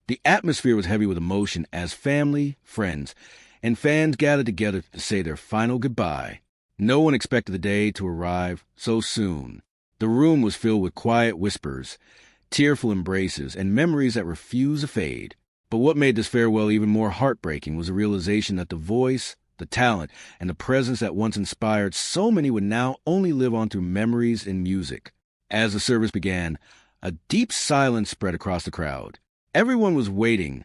The atmosphere was heavy with emotion as family, friends, and fans gathered together to say their final goodbye. No one expected the day to arrive so soon. The room was filled with quiet whispers, tearful embraces, and memories that refused to fade. But what made this farewell even more heartbreaking was the realization that the voice, the talent, and the presence that once inspired so many would now only live on through memories and music. As the service began, a deep silence spread across the crowd. Everyone was waiting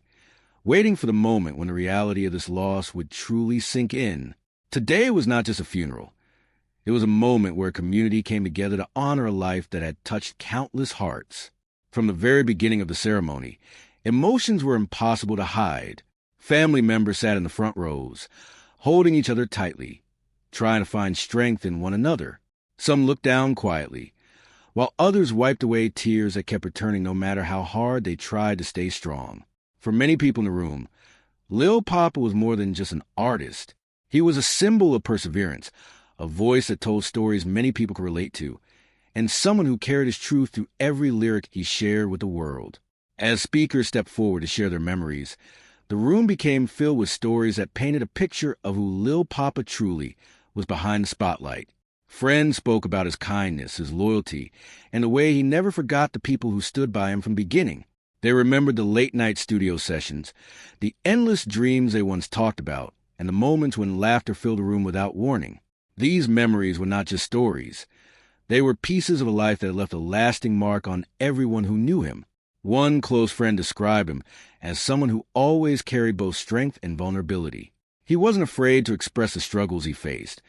for the moment when the reality of this loss would truly sink in. Today was not just a funeral. It was a moment where a community came together to honor a life that had touched countless hearts. From the very beginning of the ceremony, emotions were impossible to hide. Family members sat in the front rows, holding each other tightly, trying to find strength in one another. Some looked down quietly, while others wiped away tears that kept returning no matter how hard they tried to stay strong. For many people in the room, Lil Poppa was more than just an artist. He was a symbol of perseverance, a voice that told stories many people could relate to, and someone who carried his truth through every lyric he shared with the world. As speakers stepped forward to share their memories, the room became filled with stories that painted a picture of who Lil Poppa truly was behind the spotlight. Friends spoke about his kindness, his loyalty, and the way he never forgot the people who stood by him from the beginning. They remembered the late-night studio sessions, the endless dreams they once talked about, and the moments when laughter filled the room without warning. These memories were not just stories. They were pieces of a life that left a lasting mark on everyone who knew him. One close friend described him as someone who always carried both strength and vulnerability. He wasn't afraid to express the struggles he faced,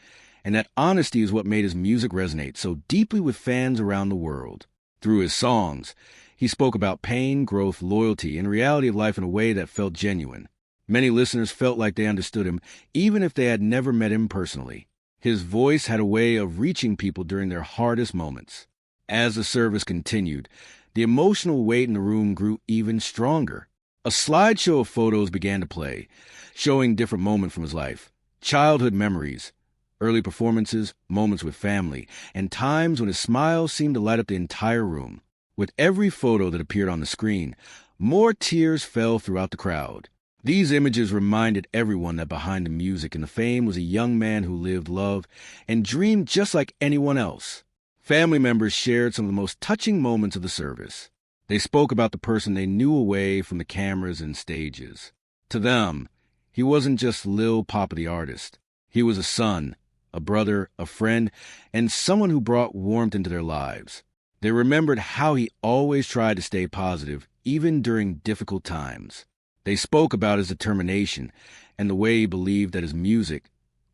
and that honesty is what made his music resonate so deeply with fans around the world. Through his songs, he spoke about pain, growth, loyalty, and the reality of life in a way that felt genuine. Many listeners felt like they understood him, even if they had never met him personally. His voice had a way of reaching people during their hardest moments. As the service continued, the emotional weight in the room grew even stronger. A slideshow of photos began to play, showing different moments from his life. Childhood memories, early performances, moments with family, and times when his smile seemed to light up the entire room. With every photo that appeared on the screen, more tears fell throughout the crowd. These images reminded everyone that behind the music and the fame was a young man who lived, loved, and dreamed just like anyone else. Family members shared some of the most touching moments of the service. They spoke about the person they knew away from the cameras and stages. To them, he wasn't just Lil Poppa the artist. He was a son, a brother, a friend, and someone who brought warmth into their lives. They remembered how he always tried to stay positive, even during difficult times. They spoke about his determination and the way he believed that his music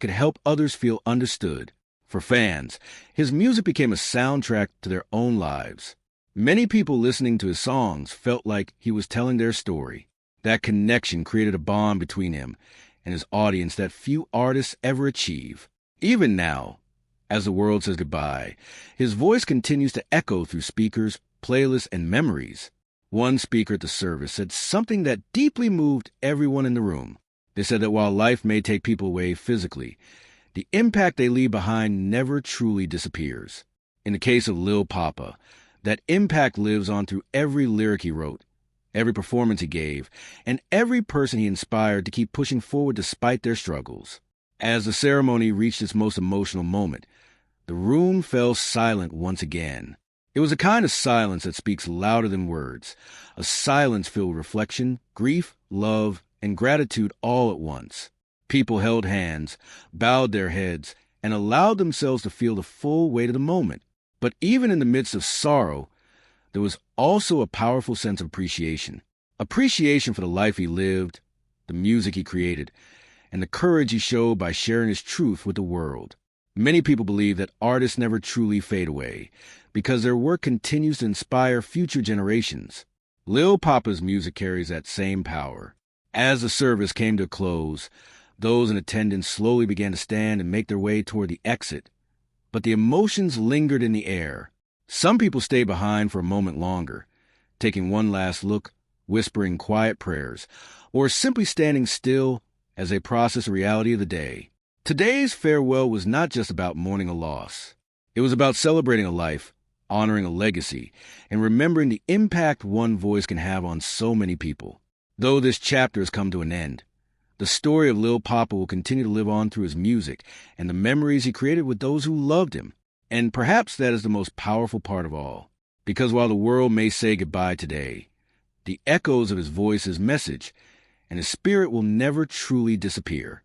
could help others feel understood. For fans, his music became a soundtrack to their own lives. Many people listening to his songs felt like he was telling their story. That connection created a bond between him and his audience that few artists ever achieve. Even now, as the world says goodbye, his voice continues to echo through speakers, playlists, and memories. One speaker at the service said something that deeply moved everyone in the room. They said that while life may take people away physically, the impact they leave behind never truly disappears. In the case of Lil Poppa, that impact lives on through every lyric he wrote, every performance he gave, and every person he inspired to keep pushing forward despite their struggles. As the ceremony reached its most emotional moment, the room fell silent once again. It was a kind of silence that speaks louder than words, a silence filled with reflection, grief, love, and gratitude all at once. People held hands, bowed their heads, and allowed themselves to feel the full weight of the moment. But even in the midst of sorrow, there was also a powerful sense of appreciation. Appreciation for the life he lived, the music he created, and the courage he showed by sharing his truth with the world. Many people believe that artists never truly fade away because their work continues to inspire future generations. Lil Poppa's music carries that same power. As the service came to a close, those in attendance slowly began to stand and make their way toward the exit. But the emotions lingered in the air. Some people stayed behind for a moment longer, taking one last look, whispering quiet prayers, or simply standing still as they processed the reality of the day. Today's farewell was not just about mourning a loss. It was about celebrating a life, honoring a legacy, and remembering the impact one voice can have on so many people. Though this chapter has come to an end, the story of Lil Poppa will continue to live on through his music and the memories he created with those who loved him. And perhaps that is the most powerful part of all. Because while the world may say goodbye today, the echoes of his voice, his message, and his spirit will never truly disappear.